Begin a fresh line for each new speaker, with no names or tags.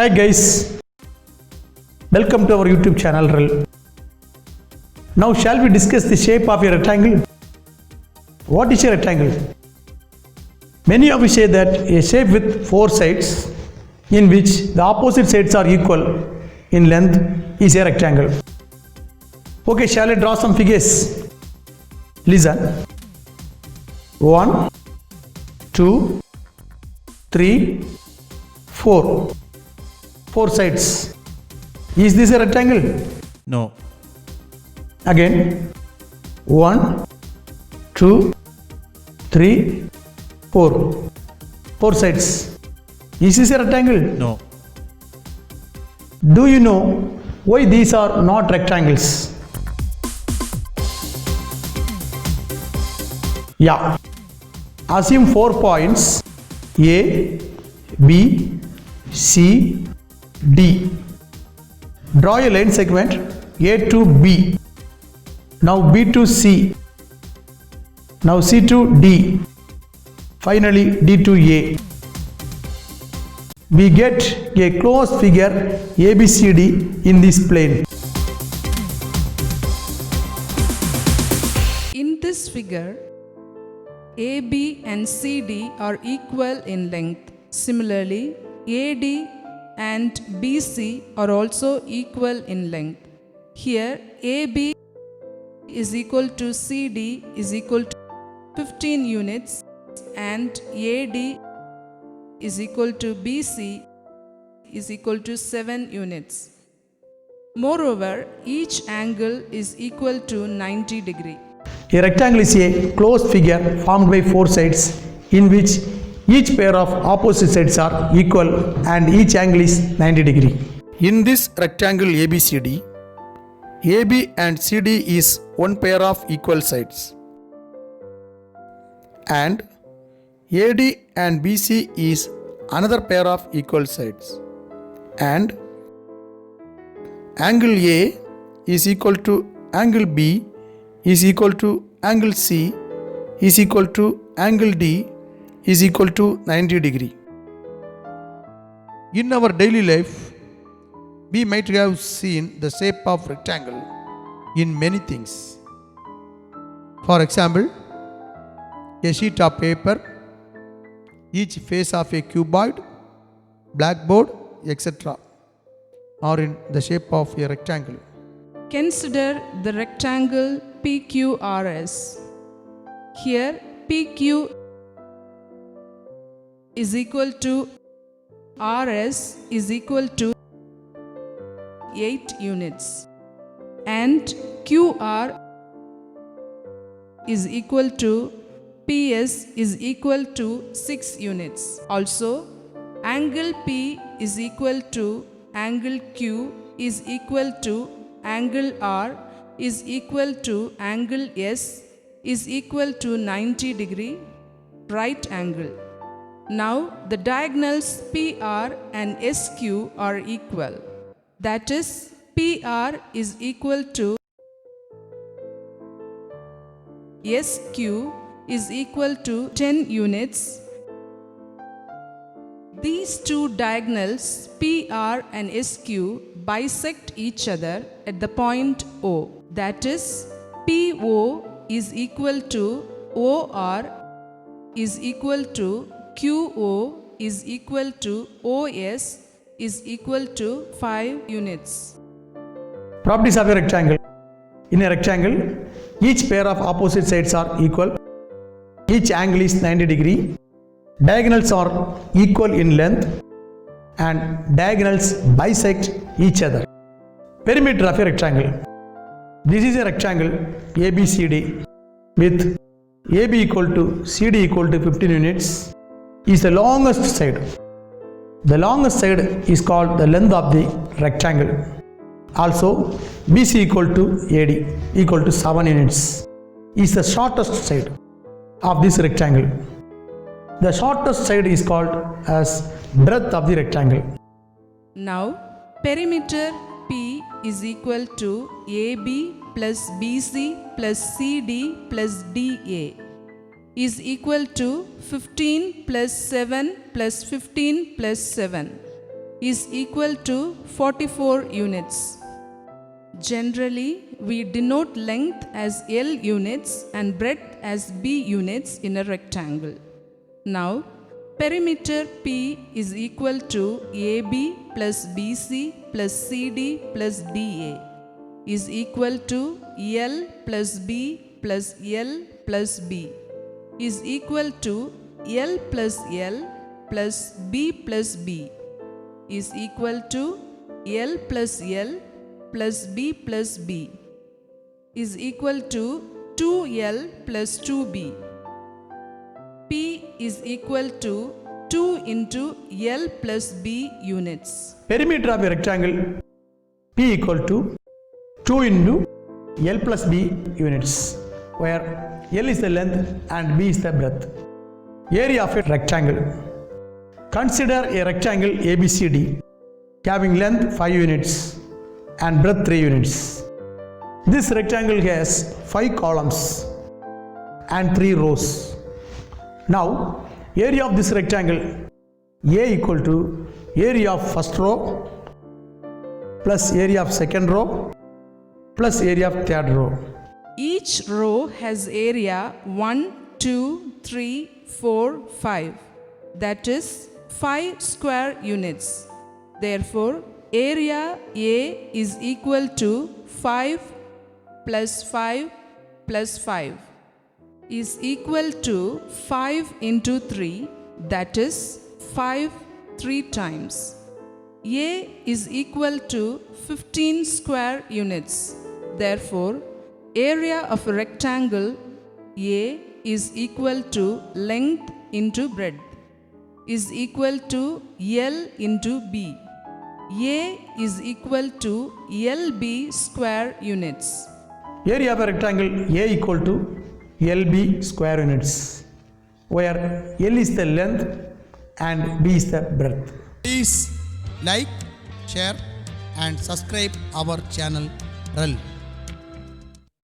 Hi guys, welcome to our YouTube channel REL. Now shall we discuss the shape of a rectangle? What is a rectangle? Many of you say that a shape with four sides in which the opposite sides are equal in length is a rectangle. Okay, shall I draw some figures? Listen. 1, 2, 3, 4. Four sides. Is this a rectangle?
No.
Again. 1, 2, 3, 4. Four sides. Is this a rectangle?
No.
Do you know why these are not rectangles? Yeah. Assume 4 points A, B, C, D. Draw a line segment A to B. Now B to C. Now C to D. Finally D to A. We get a closed figure ABCD in this plane.
In this figure, AB and CD are equal in length. Similarly, AD and BC are also equal in length. Here AB is equal to CD is equal to 15 units and AD is equal to BC is equal to 7 units. Moreover, each angle is equal to 90 degrees.
A rectangle is a closed figure formed by four sides in which each pair of opposite sides are equal and each angle is 90 degrees. In this rectangle ABCD, AB and CD is one pair of equal sides and AD and BC is another pair of equal sides and angle A is equal to angle B is equal to angle C is equal to angle D is equal to 90 degree. In our daily life, we might have seen the shape of rectangle in many things. For example, a sheet of paper, each face of a cuboid, blackboard, etc. are in the shape of a rectangle.
Consider the rectangle PQRS. Here PQ is equal to RS is equal to 8 units and QR is equal to PS is equal to 6 units. Also, angle P is equal to angle Q is equal to angle R is equal to angle S is equal to 90 degree right angle. Now the diagonals PR and SQ are equal. That is, PR is equal to SQ is equal to 10 units. These two diagonals PR and SQ bisect each other at the point O. That is, PO is equal to OR is equal to QO is equal to OS is equal to 5 units.
Properties of a rectangle. In a rectangle, each pair of opposite sides are equal. Each angle is 90 degree. Diagonals are equal in length and diagonals bisect each other. Perimeter of a rectangle. This is a rectangle ABCD with AB equal to CD equal to 15 units is the longest side. The longest side is called the length of the rectangle. Also, BC equal to AD equal to 7 units. is the shortest side of this rectangle. The shortest side is called as breadth of the rectangle.
Now, perimeter P is equal to AB plus BC plus CD plus DA is equal to 15 plus 7 plus 15 plus 7 is equal to 44 units. Generally, we denote length as L units and breadth as B units in a rectangle. Now, perimeter P is equal to AB plus BC plus CD plus DA is equal to L plus B plus L plus B is equal to L plus L plus B plus B is equal to L plus L plus B plus B is equal to 2L plus 2B. P is equal to 2 into L plus B units.
Perimeter of a rectangle P equal to 2 into L plus B units, where L is the length and B is the breadth. Area of a rectangle. Consider a rectangle ABCD having length 5 units and breadth 3 units. This rectangle has 5 columns and 3 rows. Now, area of this rectangle A equal to area of first row plus area of second row plus area of third row.
Each row has area 1, 2, 3, 4, 5. That is 5 square units. Therefore, area A is equal to 5 plus 5 plus 5 is equal to 5 into 3, that is 5 3 times. A is equal to 15 square units. Therefore, area of a rectangle A is equal to length into breadth is equal to L into B. A is equal to LB square units.
Area of a rectangle A equal to LB square units, where L is the length and B is the breadth.
Please like, share and subscribe our channel REL.